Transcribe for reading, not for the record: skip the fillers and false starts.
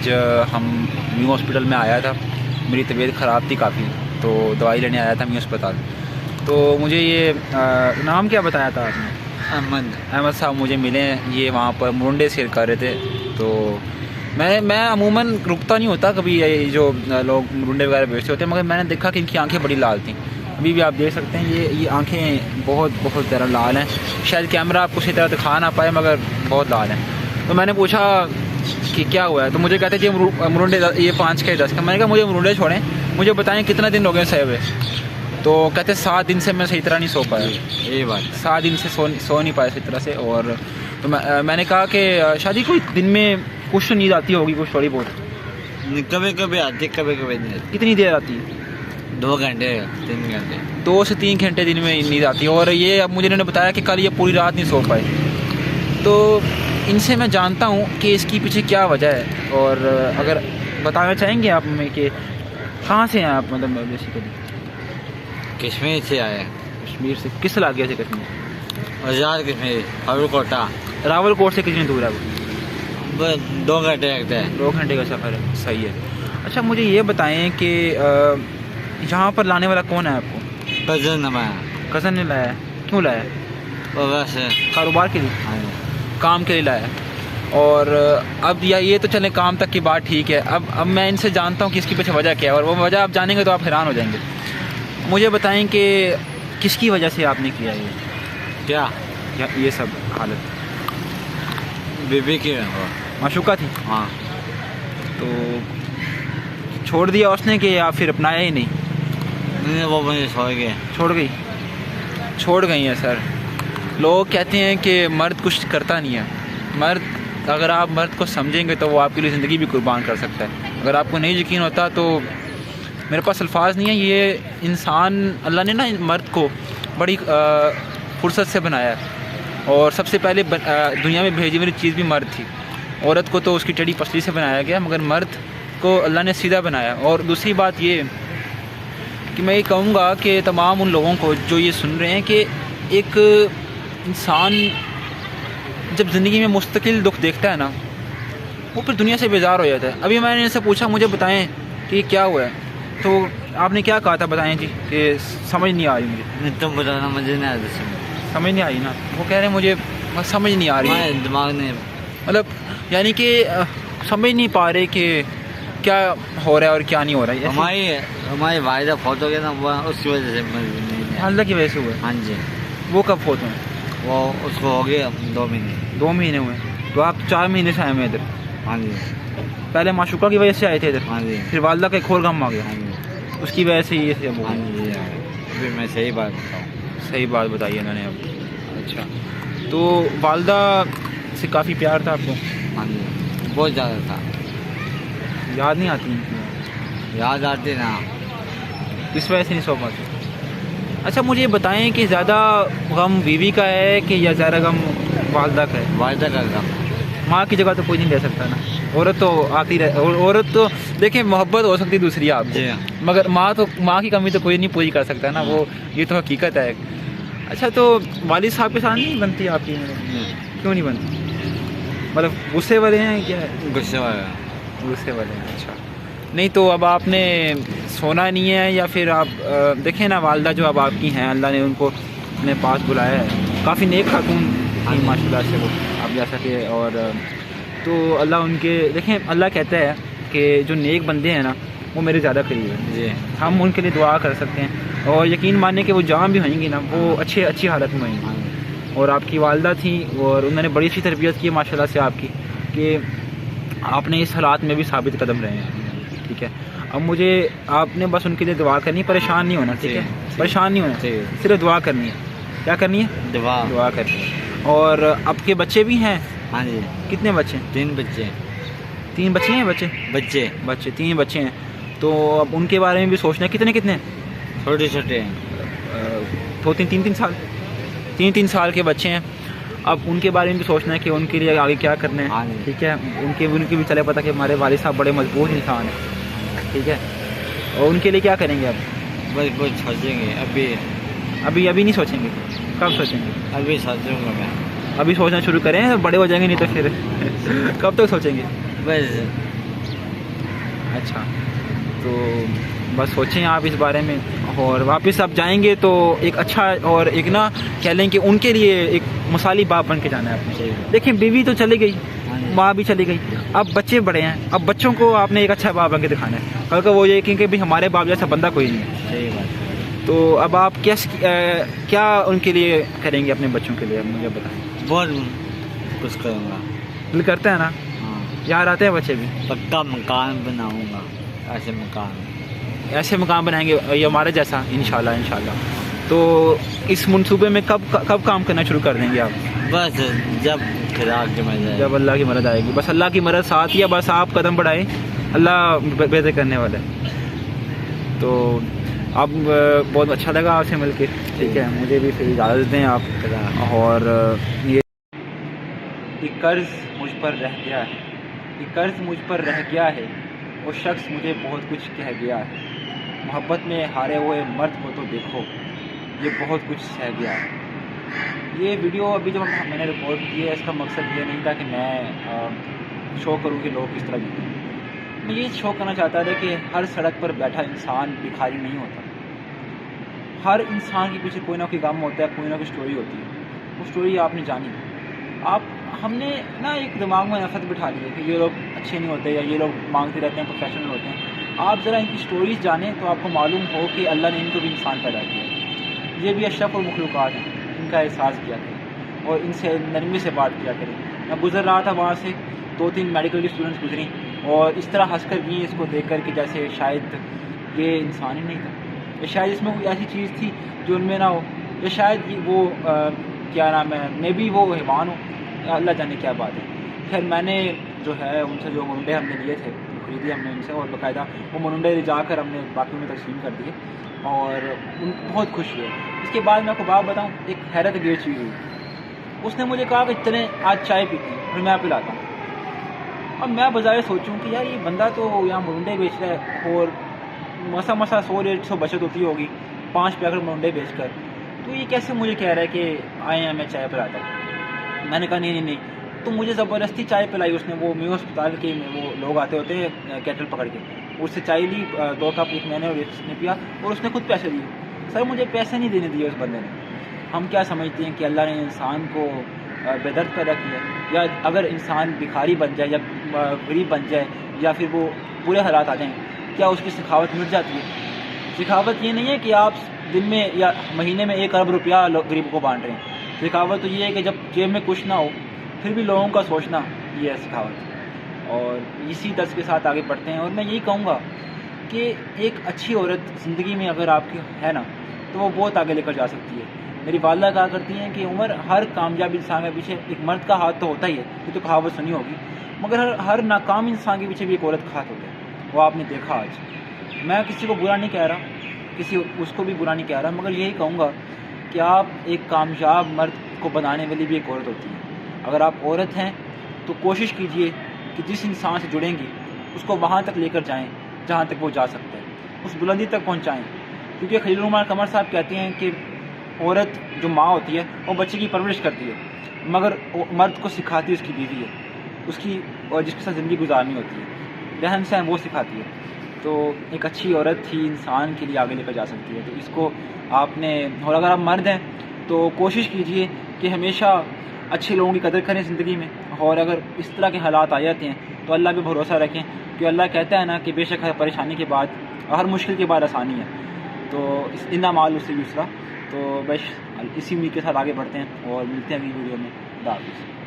آج ہم new hospital میں آیا تھا. میری طبیعت خراب تھی کافی, تو دوائی لینے آیا تھا نیو اسپتال. تو مجھے یہ نام کیا بتایا تھا آپ نے؟ احمد صاحب مجھے ملے ہیں. یہ وہاں پر مرنڈے سیل کر رہے تھے. تو میں عموماً رکتا نہیں ہوتا کبھی, یہ جو لوگ مرنڈے وغیرہ بیچتے ہوتے ہیں, مگر میں نے دیکھا کہ ان کی آنکھیں بڑی لال تھیں. ابھی بھی آپ دیکھ سکتے ہیں یہ آنکھیں بہت بہت زیادہ لال ہیں. شاید کیمرہ آپ کو اسی طرح دکھا نہ پائے, مگر بہت لال ہیں. تو میں نے پوچھا کہ کیا ہوا ہے, تو مجھے کہتے تھے مرنڈے یہ 5 کے 10 کا. میں نے کہا مجھے مرنڈے چھوڑیں, مجھے بتائیں کتنا دن ہو گئے سوئے ہوئے. تو کہتے 7 دن سے میں صحیح طرح نہیں سو پایا. یہ بات 7 دن سے سو نہیں پایا صحیح طرح سے. اور تو میں نے کہا کہ شادی کوئی دن میں کچھ نیند آتی ہوگی, کچھ تھوڑی بہت, کبھی کبھی آتی, کبھی کبھی نہیں آتی. کتنی دیر آتی ہے؟ 2 گھنٹے 3 گھنٹے 2 سے 3 گھنٹے دن میں نیند آتی ہے. اور یہ اب مجھے انہوں نے بتایا کہ کل یہ پوری رات نہیں سو پائے. تو ان سے میں جانتا ہوں کہ اس کی پیچھے کیا وجہ ہے. اور اگر بتانا چاہیں گے آپ ہمیں کہ کہاں سے ہیں آپ, مطلب بیسیکلی کشمیر سے آئے. کشمیر سے کس علاقے سے؟ کشمیر آزاد کشمیر, راولکوٹا. راول کوٹ سے کتنی دور ہے وہ؟ 2 گھنٹے لگتے ہیں. 2 گھنٹے کا سفر ہے. صحیح ہے. اچھا مجھے یہ بتائیں کہ یہاں پر لانے والا کون ہے آپ کو؟ کزن ہمارا. کزن نے لایا ہے. کیوں لایا ہے؟ وہ ویسے کاروبار کے لیے, کام کے لیے لایا ہے. اور اب یہ تو چلیں کام تک کی بات ٹھیک ہے. اب میں ان سے جانتا ہوں کہ اس کی پیچھے وجہ کیا ہے, اور وہ وجہ آپ جانیں گے تو آپ حیران ہو جائیں گے. مجھے بتائیں کہ کس کی وجہ سے آپ نے کیا یہ سب حالت؟ بیوی کی معشوقہ تھی. ہاں. تو چھوڑ دیا اس نے کہ یا پھر اپنایا ہی نہیں؟ وہ مجھے چھوڑ گئی ہیں. سر لوگ کہتے ہیں کہ مرد کچھ کرتا نہیں ہے. مرد, اگر آپ مرد کو سمجھیں گے تو وہ آپ کے لیے زندگی بھی قربان کر سکتا ہے. اگر آپ کو نہیں یقین ہوتا تو میرے پاس الفاظ نہیں ہیں. یہ انسان, اللہ نے نا مرد کو بڑی فرصت سے بنایا ہے, اور سب سے پہلے دنیا میں بھیجی ہوئی چیز بھی مرد تھی. عورت کو تو اس کی ٹیڑھی پسلی سے بنایا گیا, مگر مرد کو اللہ نے سیدھا بنایا. اور دوسری بات یہ کہ میں یہ کہوں گا کہ تمام ان لوگوں کو جو یہ سن رہے ہیں کہ ایک انسان جب زندگی میں مستقل دکھ دیکھتا ہے نا, وہ پھر دنیا سے بیزار ہو جاتا ہے. ابھی میں نے ان سے پوچھا مجھے بتائیں کہ یہ کیا ہوا ہے, تو آپ نے کیا کہا تھا بتائیں جی؟ کہ سمجھ نہیں آ رہی مجھے. تم بتانا, مجھے نہیں آتا سمجھ نہیں آئی نا. وہ کہہ رہے ہیں مجھے سمجھ نہیں آ رہی, دماغ نہیں, مطلب یعنی کہ سمجھ نہیں پا رہے کہ کیا ہو رہا ہے اور کیا نہیں ہو رہا ہے. ہماری والدہ فوت ہو گیا نا, وہ اس کی وجہ سے. والدہ کی وجہ سے ہوئے؟ ہاں جی. وہ کب فوت ہوئے؟ وہ اس کو ہو گیا 2 مہینے. 2 مہینے ہوئے. تو آپ 4 مہینے سے آئے ہوئے ادھر؟ ہاں جی. پہلے معشوقہ کی وجہ سے آئے تھے ادھر؟ ہاں جی. پھر والدہ کا ایک اور غم آ گیا, ہاں جی. اس کی وجہ سے یہ تھے. ہاں جی. ابھی میں صحیح بات بتاؤں. صحیح بات بتائی انہوں نے اب. اچھا, تو والدہ سے کافی پیار تھا آپ کو؟ ہاں جی, بہت زیادہ تھا. یاد نہیں آتی؟ یاد آتی نا, اس وجہ سے نہیں سو پاتے. اچھا مجھے یہ بتائیں کہ زیادہ غم بیوی کا ہے کہ یا زیادہ غم والدہ کا ہے؟ والدہ کا غم. ماں کی جگہ تو کوئی نہیں لے سکتا نا. عورت تو آتی رہے, عورت تو دیکھیں محبت ہو سکتی دوسری آپ جی, مگر ماں کی کمی تو کوئی نہیں پوری کر سکتا نا. وہ یہ تو حقیقت ہے. اچھا تو والد صاحب کے ساتھ نہیں بنتی آپ کی؟ کیوں نہیں بنتی؟ مطلب غصے والے ہیں کیا ہے؟ غصے والے ہیں. اچھا نہیں تو اب آپ نے سونا نہیں ہے یا پھر آپ دیکھیں نا, والدہ جو اب آپ کی ہیں, اللہ نے ان کو اپنے پاس بلایا ہے. کافی نیک خاتون ہیں ماشاء اللہ سے وہ, آپ جیسا کہ, اور تو اللہ ان کے, دیکھیں اللہ کہتا ہے کہ جو نیک بندے ہیں نا وہ میرے زیادہ قریب ہیں. جی, ہم ان کے لیے دعا کر سکتے ہیں, اور یقین ماننے کہ وہ جہاں بھی ہوئیں گی نا وہ اچھی حالت میں ہوئیں گی. اور آپ کی والدہ تھیں اور انہوں نے بڑی اچھی تربیت کی ماشاء اللہ سے آپ کی, کہ آپ نے اس حالات میں بھی ثابت قدم رہے ہیں. ٹھیک ہے, اب مجھے آپ نے بس ان کے لیے دعا کرنی, پریشان نہیں ہونا. ٹھیک ہے, پریشان نہیں ہونا, صرف دعا کرنی ہے. کیا کرنی ہے؟ دعا کرنی ہے. اور آپ کے بچے بھی ہیں؟ ہاں جی. کتنے بچے؟ 3 بچے. 3 بچے ہیں؟ بچے 3 بچے ہیں. تو اب ان کے بارے میں بھی سوچنا ہے. کتنے چھوٹے ہیں. 3 سال کے بچے ہیں. اب ان کے بارے میں بھی سوچنا ہے کہ ان کے لیے آگے کیا کرنا ہے. ٹھیک ہے, ان کے بھی چلے پتہ کہ ہمارے والد صاحب بڑے مضبوط انسان ہیں. ٹھیک ہے, اور ان کے لیے کیا کریں گے آپ؟ بس کچھ سوچیں گے. ابھی نہیں سوچیں گے. کب سوچیں گے؟ ابھی سوچوں گا میں. ابھی سوچنا شروع کریں, بڑے ہو جائیں گے نہیں تو پھر کب تک سوچیں گے؟ بس اچھا، تو بس سوچیں آپ اس بارے میں، اور واپس آپ جائیں گے تو ایک اچھا اور ایک نا کہہ لیں کہ ان کے لیے ایک مثالی باپ بن کے جانا ہے آپ نے. دیکھیں بیوی تو چلی گئی، ماں بھی چلی گئی، اب بچے بڑے ہیں، اب بچوں کو آپ نے ایک اچھا باپ بن کے دکھانا ہے، کیونکہ وہ یہ کہ بھی ہمارے باپ جیسا بندہ کوئی نہیں ہے. صحیح بات. تو اب آپ کیا ان کے لیے کریں گے اپنے بچوں کے لیے، مجھے بتائیں. بہت کچھ کروں گا. دل کرتا ہے نا، ہاں، یار آتے ہیں بچے بھی. پکا مکان بناؤں گا، ایسے مقام بنائیں گے یہ ہمارے جیسا انشاءاللہ. تو اس منصوبے میں کب کام کرنا شروع کر دیں گے آپ؟ بس جب خدا کی مدد، جب اللہ کی مدد آئے گی. بس اللہ کی مدد ساتھ ہی ہے، بس آپ قدم بڑھائیں، اللہ بہتر کرنے والا ہے. تو اب بہت اچھا لگا آپ سے مل کے. ٹھیک ہے، مجھے بھی پھر اجازت دیں آپ. اور یہ قرض مجھ پر رہ گیا ہے، یہ قرض مجھ پر رہ گیا ہے، وہ شخص مجھے بہت کچھ کہہ گیا ہے. محبت میں ہارے ہوئے مرد کو تو دیکھو، یہ بہت کچھ سہ گیا ہے. یہ ویڈیو ابھی جو میں نے ریکارڈ کی ہے، اس کا مقصد یہ نہیں تھا کہ میں شو کروں کہ لوگ کس طرح جیتے ہیں. میں یہ شو کرنا چاہتا تھا کہ ہر سڑک پر بیٹھا انسان بھکاری نہیں ہوتا. ہر انسان کے پیچھے کوئی نہ کوئی غم ہوتا ہے، کوئی نہ کوئی سٹوری ہوتی ہے. وہ سٹوری آپ نے جانی. ہم نے نا ایک دماغ میں نفرت بٹھا لی ہے کہ یہ لوگ اچھے نہیں ہوتے یا یہ لوگ مانگتے رہتے ہیں، پروفیشنل ہوتے ہیں. آپ ذرا ان کی سٹوریز جانیں تو آپ کو معلوم ہو کہ اللہ نے ان کو بھی انسان پیدا کیا ہے. یہ بھی اشرف المخلوقات ہیں، ان کا احساس کیا کریں اور ان سے نرمی سے بات کیا کریں. میں گزر رہا تھا وہاں سے، 2-3 میڈیکل کی اسٹوڈنٹس گزریں اور اس طرح ہنس کر گئیں اس کو دیکھ کر کہ جیسے شاید یہ انسان ہی نہیں تھا، یا شاید اس میں کوئی ایسی چیز تھی جو ان میں نہ ہو، یا شاید وہ کیا نام ہے، میں بھی وہ حیوان ہوں، اللہ جانے کیا بات ہے. خیر میں نے جو ہے ان سے جو منڈے ہم نے لیے تھے خریدے ہم نے ان سے، اور باقاعدہ وہ منڈے لے جا کر ہم نے باقیوں میں تقسیم کر دیے اور ان بہت خوش ہوئے. اس کے بعد میں آپ کو بات بتاؤں، ایک حیرت انگیز چیز ہوئی. اس نے مجھے کہا کہ چلیں آج چائے پیتے ہیں اور میں پلاتا ہوں. اب میں بظاہر سوچوں کہ یار یہ بندہ تو یہاں منڈے بیچ رہا ہے اور مسا 100-150 بچت ہوتی ہوگی 5 پیکٹ منڈے بیچ کر، تو یہ کیسے مجھے کہہ رہا ہے کہ آئے ہیں میں چائے پلاتا ہوں. میں نے کہا نہیں، تو مجھے زبردستی چائے پلائی اس نے. وہ میو ہسپتال کے وہ لوگ آتے ہوتے ہیں کیٹل پکڑ کے، اس سے چائے لی 2 کپ، ایک میں نے اور ایک اس نے پیا، اور اس نے خود پیسے دیے. سر مجھے پیسے نہیں دینے دیے اس بندے نے. ہم کیا سمجھتے ہیں کہ اللہ نے انسان کو بے درد پیدا کیا، یا اگر انسان بھکاری بن جائے یا غریب بن جائے یا پھر وہ برے حالات آ جائیں کیا اس کی سخاوت مٹ جاتی ہے؟ سخاوت یہ نہیں ہے کہ آپ دن میں یا مہینے میں 1 ارب روپیہ غریب کو بانٹ رہے ہیں. سخاوت تو یہ ہے کہ جب جیب میں کچھ نہ ہو پھر بھی لوگوں کا سوچنا، یہ ہے سخاوت. اور اسی درس کے ساتھ آگے بڑھتے ہیں. اور میں یہی کہوں گا کہ ایک اچھی عورت زندگی میں اگر آپ کی ہے نا تو وہ بہت آگے لے کر جا سکتی ہے. میری والدہ کہا کرتی ہیں کہ عمر ہر کامیاب انسان کے پیچھے ایک مرد کا ہاتھ تو ہوتا ہی ہے، یہ تو کہاوت سنی ہوگی، مگر ہر ناکام انسان کے پیچھے بھی ایک عورت کا ہاتھ ہوتا ہے. وہ آپ نے دیکھا آج. میں کسی کو برا نہیں کہہ رہا، اس کو بھی برا نہیں کہہ رہا، مگر یہی کہوں گا کہ آپ ایک کامیاب مرد کو بنانے والی بھی ایک عورت ہوتی ہے. اگر آپ عورت ہیں تو کوشش کیجئے کہ جس انسان سے جڑیں گے اس کو وہاں تک لے کر جائیں جہاں تک وہ جا سکتا ہے، اس بلندی تک پہنچائیں. کیونکہ خلیل الرحمن قمر صاحب کہتے ہیں کہ عورت جو ماں ہوتی ہے وہ بچے کی پرورش کرتی ہے، مگر مرد کو سکھاتی اس کی بیوی ہے، اس کی اور جس کے ساتھ زندگی گزارنی ہوتی ہے، رہن سہن وہ سکھاتی ہے. تو ایک اچھی عورت ہی انسان کے لیے آگے لے کر جا سکتی ہے. تو اس کو آپ نے، اور اگر آپ مرد ہیں تو کوشش کیجئے کہ ہمیشہ اچھے لوگوں کی قدر کریں زندگی میں. اور اگر اس طرح کے حالات آ جاتے ہیں تو اللہ پہ بھروسہ رکھیں، کہ اللہ کہتا ہے نا کہ بے شک ہر پریشانی کے بعد، ہر مشکل کے بعد آسانی ہے. تو ان مال اس سے یسرا. تو بس اسی امید کے ساتھ آگے بڑھتے ہیں اور ملتے ہیں اگلی ویڈیو میں. خدا حافظ.